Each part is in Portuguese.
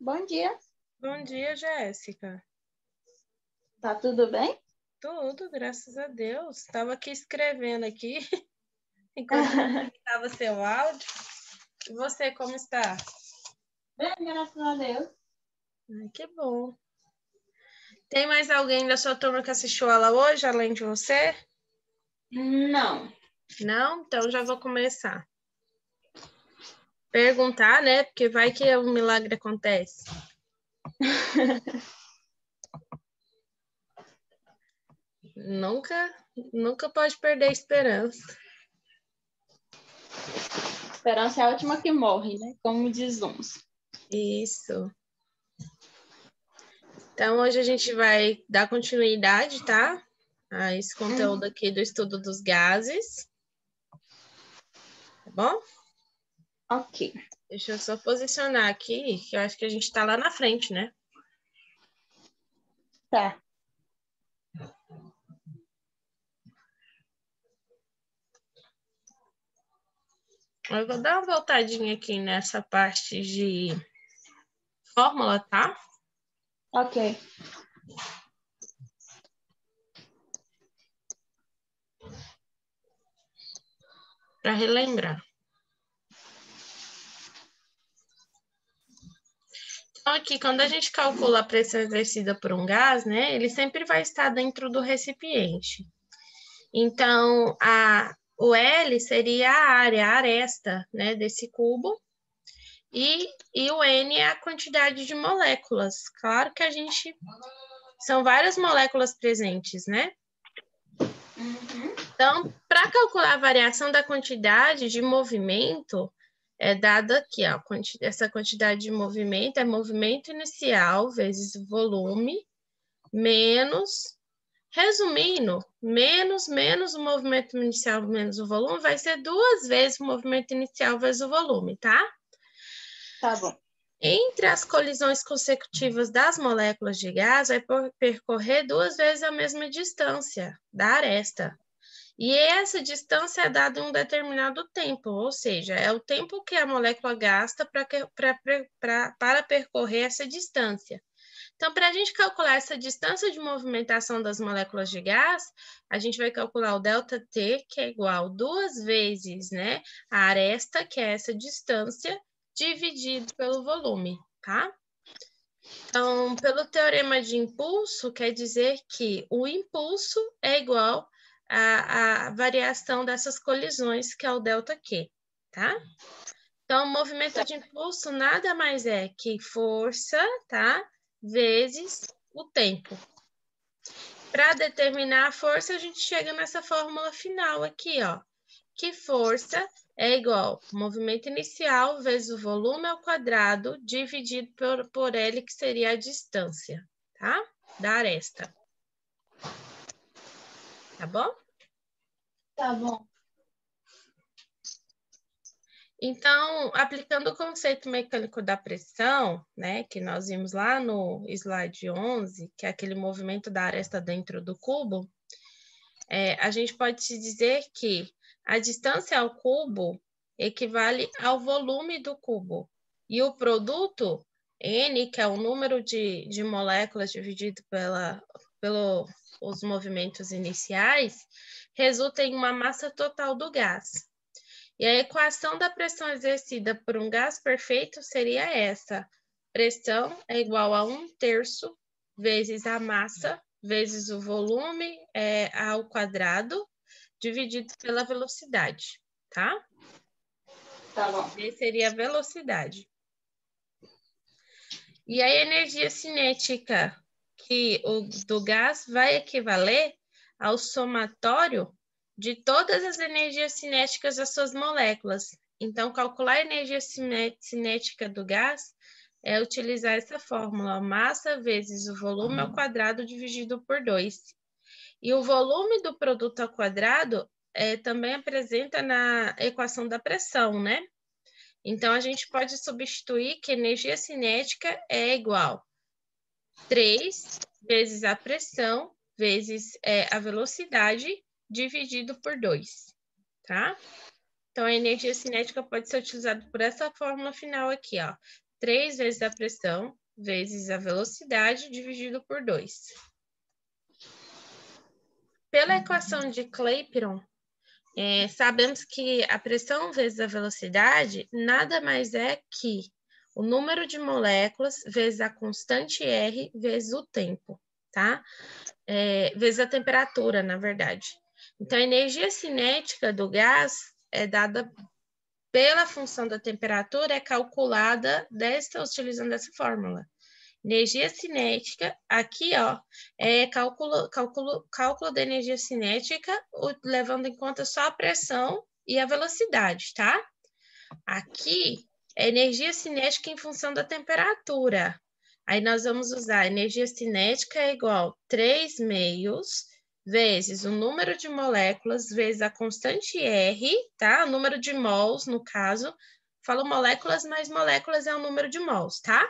Bom dia, Bom dia, Jéssica. tá tudo bem? Tudo, graças a Deus. Estava aqui escrevendo aqui, enquanto estava seu áudio. E você, como está? Bem, graças a Deus. Ai, que bom. Tem mais alguém da sua turma que assistiu ela hoje, além de você? Não. Não? Então já vou começar. Perguntar, né? Porque vai que um milagre acontece. Nunca pode perder a esperança. Esperança é a última que morre, né? Como diz uns. Isso. Então, hoje a gente vai dar continuidade, tá? A esse conteúdo aqui do estudo dos gases. Tá bom? Ok. Deixa eu só posicionar aqui, que eu acho que a gente tá lá na frente, né? Tá. Eu vou dar uma voltadinha aqui nessa parte de fórmula, tá? Ok. Para relembrar. Então, aqui, quando a gente calcula a pressão exercida por um gás, né, ele sempre vai estar dentro do recipiente. Então, o L seria a área, a aresta, né, desse cubo, e o N é a quantidade de moléculas. Claro que são várias moléculas presentes, né? Então, para calcular a variação da quantidade de movimento, é dada aqui, ó, essa quantidade de movimento é movimento inicial vezes volume, resumindo, menos o movimento inicial menos o volume, vai ser 2 vezes o movimento inicial vezes o volume, tá? Tá bom. Entre as colisões consecutivas das moléculas de gás, vai percorrer 2 vezes a mesma distância da aresta. E essa distância é dada em um determinado tempo, ou seja, é o tempo que a molécula gasta para percorrer essa distância. Então, para a gente calcular essa distância de movimentação das moléculas de gás, a gente vai calcular o ΔT, que é igual 2 vezes, né, a aresta, que é essa distância, dividido pelo volume, tá? Então, pelo teorema de impulso, quer dizer que o impulso é igual à variação dessas colisões, que é o ΔQ, tá? Então, o movimento de impulso nada mais é que força, tá? Vezes o tempo. Para determinar a força, a gente chega nessa fórmula final aqui, ó. Que força é igual movimento inicial vezes o volume ao quadrado dividido por L, que seria a distância, tá? Da aresta. Tá bom? Tá bom. Então, aplicando o conceito mecânico da pressão, né, que nós vimos lá no slide 11, que é aquele movimento da aresta dentro do cubo, a gente pode dizer que a distância ao cubo equivale ao volume do cubo. E o produto, N, que é o número de moléculas dividido pelos movimentos iniciais, resulta em uma massa total do gás. E a equação da pressão exercida por um gás perfeito seria essa. Pressão é igual a 1/3 vezes a massa vezes o volume ao quadrado, dividido pela velocidade, tá? Tá bom. Essa seria a velocidade. E a energia cinética do gás vai equivaler ao somatório de todas as energias cinéticas das suas moléculas. Então, calcular a energia cinética do gás é utilizar essa fórmula, massa vezes o volume ao quadrado dividido por 2. E o volume do produto ao quadrado também apresenta na equação da pressão, né? Então, a gente pode substituir que energia cinética é igual 3 vezes a pressão vezes a velocidade dividido por 2, tá? Então, a energia cinética pode ser utilizada por essa fórmula final aqui, ó. 3 vezes a pressão vezes a velocidade dividido por 2. Pela equação de Clapeyron, sabemos que a pressão vezes a velocidade nada mais é que o número de moléculas vezes a constante R vezes o tempo, tá? Vezes a temperatura, na verdade. Então, a energia cinética do gás é dada pela função da temperatura, é calculada utilizando essa fórmula. Energia cinética, aqui, ó, é cálculo da energia cinética, levando em conta só a pressão e a velocidade, tá? Aqui é energia cinética em função da temperatura. Aí nós vamos usar energia cinética é igual a 3 meios vezes o número de moléculas vezes a constante R, tá? O número de mols, no caso. Falo moléculas, mas moléculas é o número de mols, tá?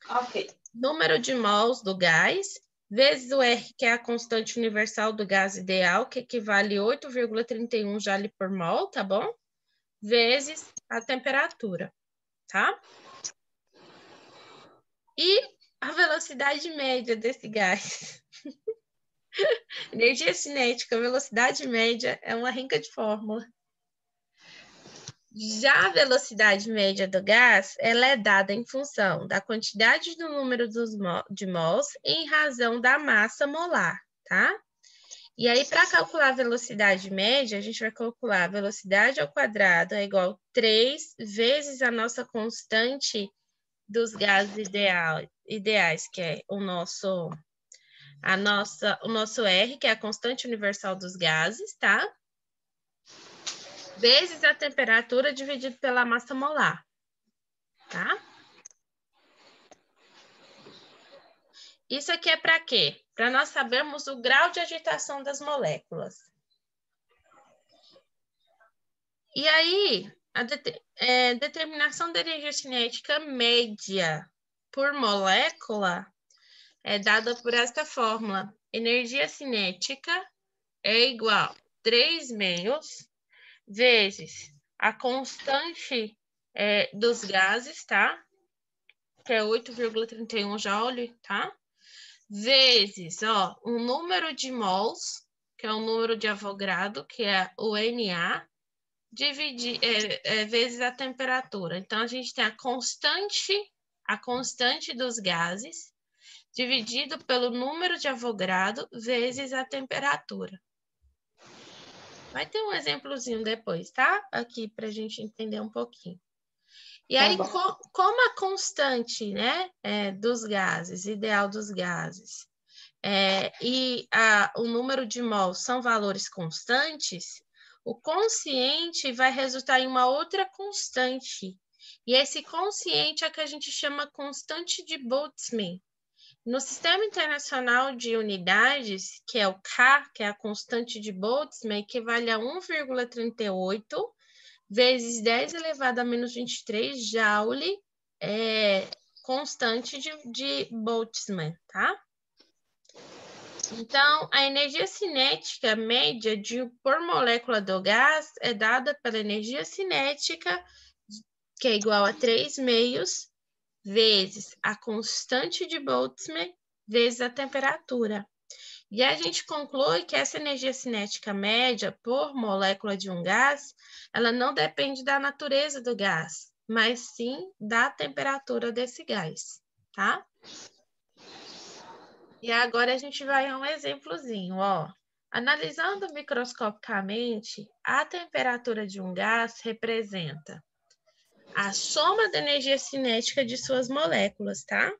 Ok. Número de mols do gás, vezes o R, que é a constante universal do gás ideal, que equivale a 8,31 joule por mol, tá bom? Vezes a temperatura, tá? E a velocidade média desse gás. Energia cinética, velocidade média, é uma rinca de fórmula. Já a velocidade média do gás, ela é dada em função da quantidade do número de mols em razão da massa molar, tá? E aí, para calcular a velocidade média, a gente vai calcular a velocidade ao quadrado é igual a 3 vezes a nossa constante dos gases ideais, que é o nosso R, que é a constante universal dos gases, tá? Vezes a temperatura dividido pela massa molar, tá? Isso aqui é para quê? Para nós sabermos o grau de agitação das moléculas. E aí, a determinação da energia cinética média por molécula é dada por esta fórmula. Energia cinética é igual a 3 meios vezes a constante dos gases, tá? Que é 8,31 joule, tá? Vezes, ó, o número de mols, que é o número de Avogadro, que é o Na, vezes a temperatura. Então, a gente tem a constante dos gases, dividido pelo número de Avogadro, vezes a temperatura. Vai ter um exemplozinho depois, tá? Aqui para a gente entender um pouquinho. E aí, como a constante, né, dos gases, ideal dos gases, o número de mols são valores constantes, o quociente vai resultar em uma outra constante. E esse quociente é que a gente chama constante de Boltzmann. No Sistema Internacional de Unidades, que é o K, que é a constante de Boltzmann, equivale a 1,38 vezes 10 elevado a menos 23 joule, constante de Boltzmann, tá? Então, a energia cinética média por molécula do gás é dada pela energia cinética, que é igual a 3 meios vezes a constante de Boltzmann vezes a temperatura. E a gente conclui que essa energia cinética média por molécula de um gás, ela não depende da natureza do gás, mas sim da temperatura desse gás, tá? E agora a gente vai a um exemplozinho, ó. Analisando microscopicamente, a temperatura de um gás representa a soma da energia cinética de suas moléculas, tá?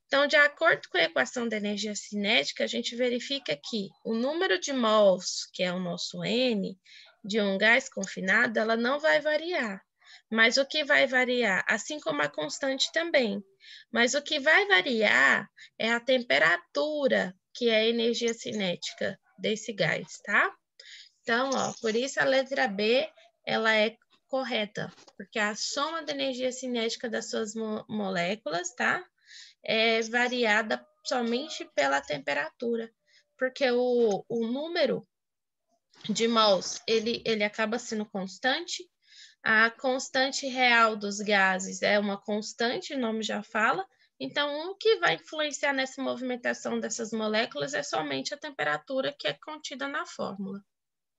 Então, de acordo com a equação da energia cinética, a gente verifica que o número de mols, que é o nosso N, de um gás confinado, ela não vai variar. Mas o que vai variar, assim como a constante também, mas o que vai variar é a temperatura, que é a energia cinética desse gás, tá? Então, ó, por isso a letra B, ela é correta, porque a soma da energia cinética das suas moléculas, tá? É variada somente pela temperatura, porque o número de mols, ele acaba sendo constante, A constante real dos gases é uma constante, o nome já fala. Então, o que vai influenciar nessa movimentação dessas moléculas é somente a temperatura que é contida na fórmula,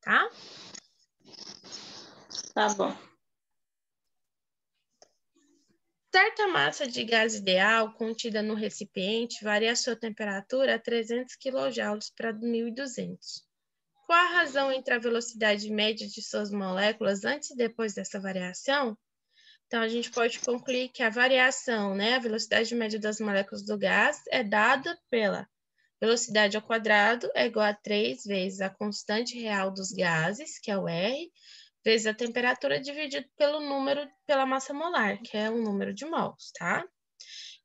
tá? Tá bom. Certa massa de gás ideal contida no recipiente varia a sua temperatura a 300 kJ para 1.200. Qual a razão entre a velocidade média de suas moléculas antes e depois dessa variação? Então, a gente pode concluir que a variação, né, a velocidade média das moléculas do gás é dada pela velocidade ao quadrado é igual a 3 vezes a constante real dos gases, que é o R, vezes a temperatura dividido pelo número, pela massa molar, que é o número de mols, tá?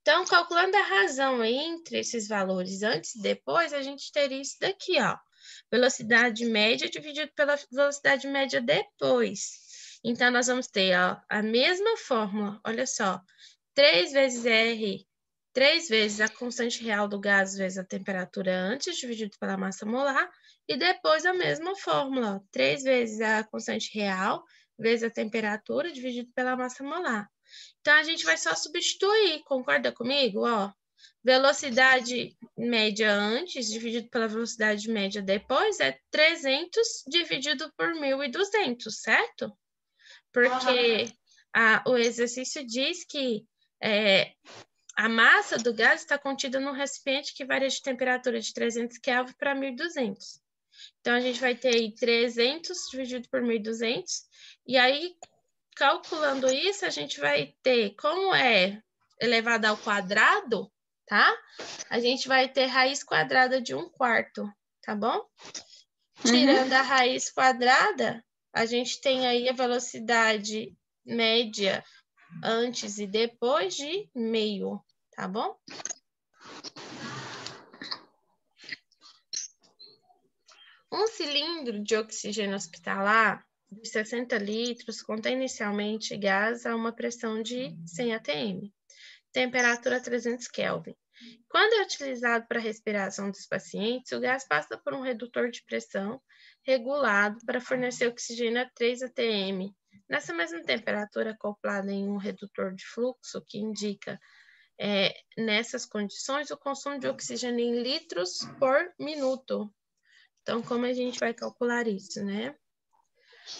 Então, calculando a razão entre esses valores antes e depois, a gente teria isso daqui, ó. Velocidade média dividido pela velocidade média depois. Então, nós vamos ter, ó, a mesma fórmula, olha só, 3 vezes R, 3 vezes a constante real do gás vezes a temperatura antes, dividido pela massa molar, e depois a mesma fórmula, ó, 3 vezes a constante real vezes a temperatura, dividido pela massa molar. Então, a gente vai só substituir, concorda comigo? Ó, velocidade média antes, dividido pela velocidade média depois, é 300 dividido por 1.200, certo? Porque o exercício diz que a massa do gás está contida num recipiente que varia de temperatura de 300 Kelvin para 1.200. Então, a gente vai ter aí 300 dividido por 1.200, e aí, calculando isso, a gente vai ter, como é elevado ao quadrado, tá? A gente vai ter raiz quadrada de 1/4, tá bom? Tirando a raiz quadrada, a gente tem aí a velocidade média antes e depois de meio, tá bom? Um cilindro de oxigênio hospitalar de 60 litros contém inicialmente gás a uma pressão de 100 atm, temperatura 300 Kelvin. Quando é utilizado para a respiração dos pacientes, o gás passa por um redutor de pressão regulado para fornecer oxigênio a 3 atm. Nessa mesma temperatura acoplada em um redutor de fluxo, que indica, nessas condições, o consumo de oxigênio em litros por minuto. Então, como a gente vai calcular isso, né?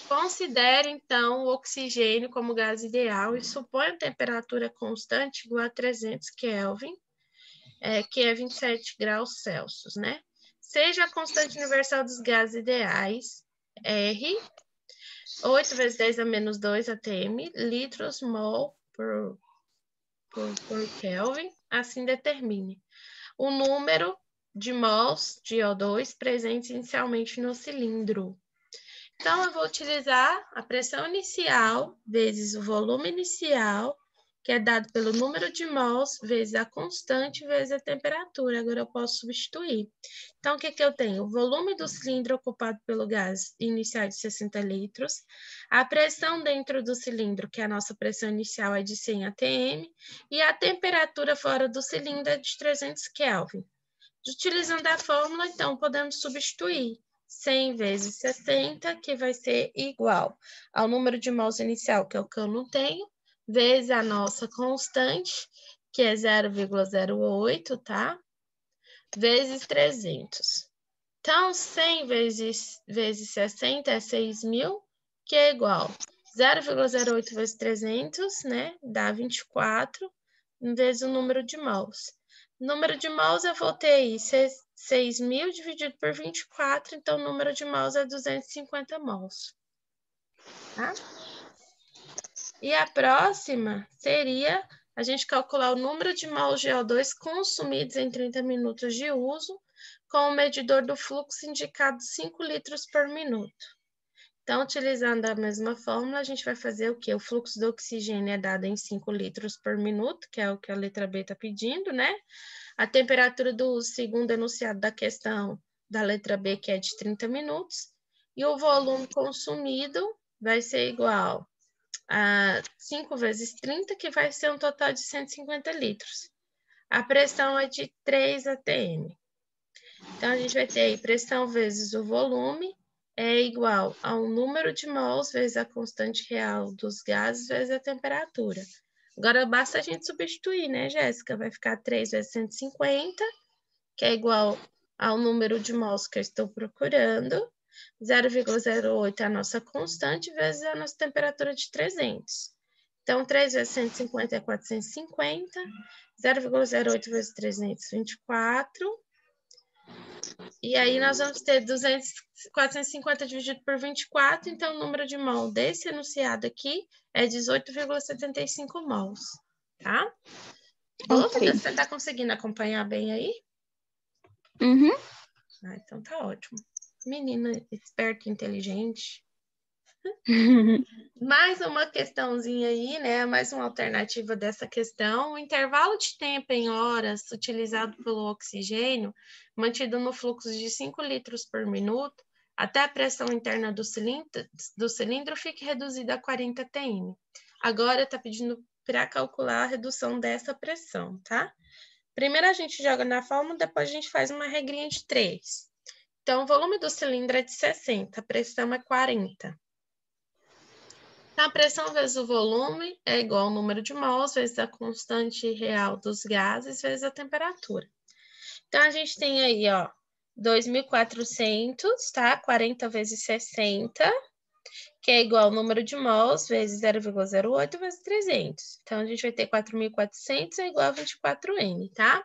Considere, então, o oxigênio como gás ideal e suponha temperatura constante igual a 300 Kelvin, que é 27 graus Celsius, né? Seja a constante universal dos gases ideais, R, 8 vezes 10 a menos 2 atm, litros mol por Kelvin, assim determine o número de mols de O2 presentes inicialmente no cilindro. Então, eu vou utilizar a pressão inicial vezes o volume inicial, que é dado pelo número de mols vezes a constante vezes a temperatura. Agora, eu posso substituir. Então, o que eu tenho? O volume do cilindro ocupado pelo gás inicial de 60 litros, a pressão dentro do cilindro, que é a nossa pressão inicial, é de 100 atm, e a temperatura fora do cilindro é de 300 Kelvin. Utilizando a fórmula, então, podemos substituir 100 vezes 60, que vai ser igual ao número de mols inicial, que é o que eu não tenho, vezes a nossa constante, que é 0,08, tá? Vezes 300. Então, 100 vezes 60 é 6.000, que é igual 0,08 vezes 300, né? Dá 24, vezes o número de mols. Número de mols eu vou ter aí 6.000 dividido por 24, então o número de mols é 250 mols. Tá? E a próxima seria a gente calcular o número de mols de O2 consumidos em 30 minutos de uso, com o medidor do fluxo indicado 5 litros por minuto. Então, utilizando a mesma fórmula, a gente vai fazer o quê? O fluxo do oxigênio é dado em 5 litros por minuto, que é o que a letra B está pedindo, né? A temperatura do segundo enunciado da questão da letra B, que é de 30 minutos. E o volume consumido vai ser igual a 5 vezes 30, que vai ser um total de 150 litros. A pressão é de 3 atm. Então, a gente vai ter aí pressão vezes o volume, é igual ao número de mols vezes a constante real dos gases vezes a temperatura. Agora, basta a gente substituir, né, Jéssica? Vai ficar 3 vezes 150, que é igual ao número de mols que eu estou procurando. 0,08 é a nossa constante vezes a nossa temperatura de 300. Então, 3 vezes 150 é 450. 0,08 vezes 324. E aí, nós vamos ter 450 dividido por 24. Então, o número de mol desse enunciado aqui é 18,75 mols, tá? Dúvida? Ok. Você está conseguindo acompanhar bem aí? Uhum. Ah, então tá ótimo. Menina esperta e inteligente. Mais uma questãozinha aí, né? Mais uma alternativa dessa questão. O intervalo de tempo em horas utilizado pelo oxigênio, mantido no fluxo de 5 litros por minuto, até a pressão interna do cilindro fique reduzida a 40 atm. Agora está pedindo para calcular a redução dessa pressão, tá? Primeiro a gente joga na fórmula, depois a gente faz uma regrinha de 3. Então, o volume do cilindro é de 60, a pressão é 40. Então, a pressão vezes o volume é igual ao número de mols vezes a constante real dos gases vezes a temperatura. Então, a gente tem aí, ó, 2.400, tá? 40 vezes 60, que é igual ao número de mols vezes 0,08 vezes 300. Então, a gente vai ter 4.400 é igual a 24N, tá?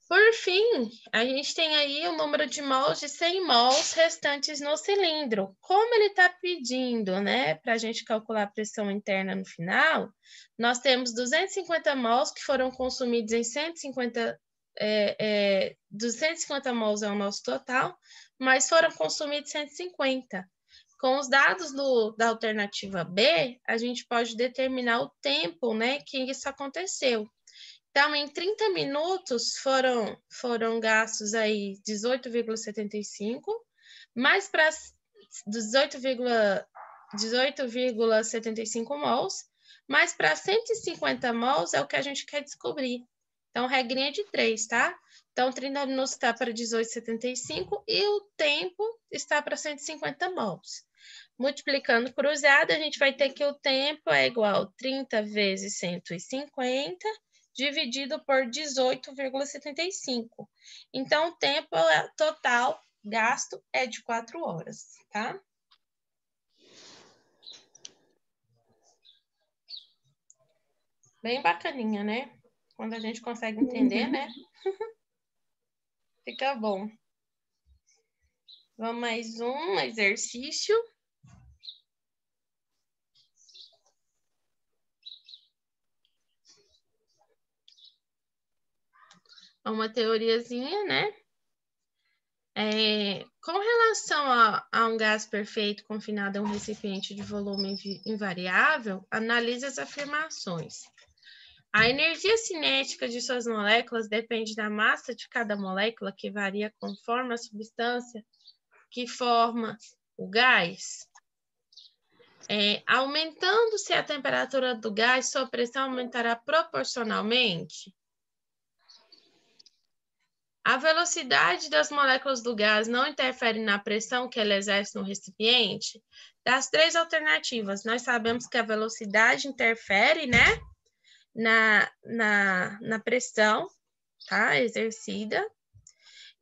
Por fim, a gente tem aí o número de mols de 100 mols restantes no cilindro. Como ele está pedindo, né, para a gente calcular a pressão interna no final, nós temos 250 mols que foram consumidos em 150, 250 mols é o nosso total, mas foram consumidos 150. Com os dados da alternativa B, a gente pode determinar o tempo, né, que isso aconteceu. Então, em 30 minutos foram gastos aí 18,75, mais para 18,75 mols, mais para 150 mols é o que a gente quer descobrir. Então, regrinha de 3, tá? Então, 30 minutos está para 18,75 e o tempo está para 150 mols. Multiplicando por usado, a gente vai ter que o tempo é igual a 30 vezes 150 dividido por 18,75. Então, o tempo total gasto é de 4 horas, tá? Bem bacaninha, né? Quando a gente consegue entender, né? Fica bom. Vamos mais um exercício. Uma teoriazinha, né? Com relação a um gás perfeito confinado a um recipiente de volume invariável, analise as afirmações. A energia cinética de suas moléculas depende da massa de cada molécula, que varia conforme a substância que forma o gás. Aumentando-se a temperatura do gás, sua pressão aumentará proporcionalmente. A velocidade das moléculas do gás não interfere na pressão que ela exerce no recipiente? Das 3 alternativas, nós sabemos que a velocidade interfere, né, na pressão, tá, exercida.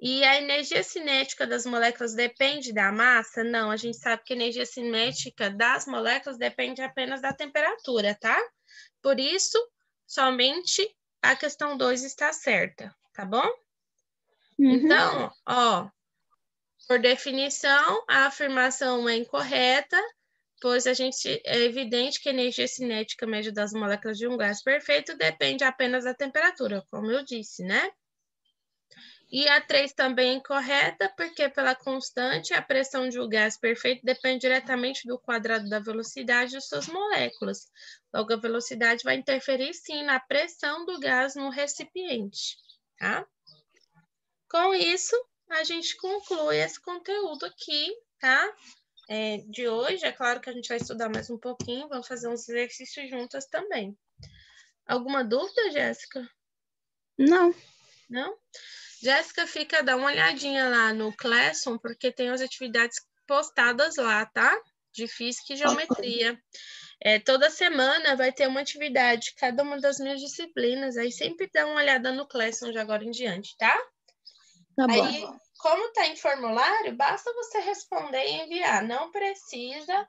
E a energia cinética das moléculas depende da massa? Não, a gente sabe que a energia cinética das moléculas depende apenas da temperatura, tá? Por isso, somente a questão 2 está certa, tá bom? Então, ó, por definição, a afirmação é incorreta, pois é evidente que a energia cinética média das moléculas de um gás perfeito depende apenas da temperatura, como eu disse, né? E a 3 também é incorreta, porque pela constante, a pressão de um gás perfeito depende diretamente do quadrado da velocidade de suas moléculas. Logo, a velocidade vai interferir, sim, na pressão do gás no recipiente, tá? Com isso, a gente conclui esse conteúdo aqui, tá? De hoje. É claro que a gente vai estudar mais um pouquinho, vamos fazer uns exercícios juntas também. Alguma dúvida, Jéssica? Não. Não? Jéssica, dá uma olhadinha lá no Classroom, porque tem as atividades postadas lá, tá? De Física e Geometria. Toda semana vai ter uma atividade, cada uma das minhas disciplinas. Aí sempre dá uma olhada no Classroom de agora em diante, tá? Tá bom. Aí, como tá em formulário, basta você responder e enviar. Não precisa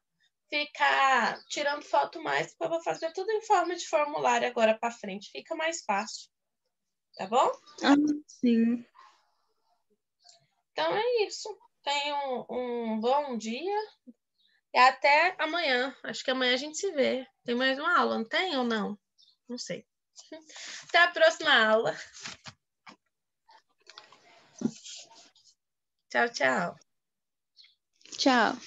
ficar tirando foto mais, porque eu vou fazer tudo em forma de formulário agora para frente. Fica mais fácil. Tá bom? Ah, sim. Então é isso. Tenha um bom dia e até amanhã. Acho que amanhã a gente se vê. Tem mais uma aula, não tem ou não? Não sei. Até a próxima aula. Tchau, tchau. Tchau.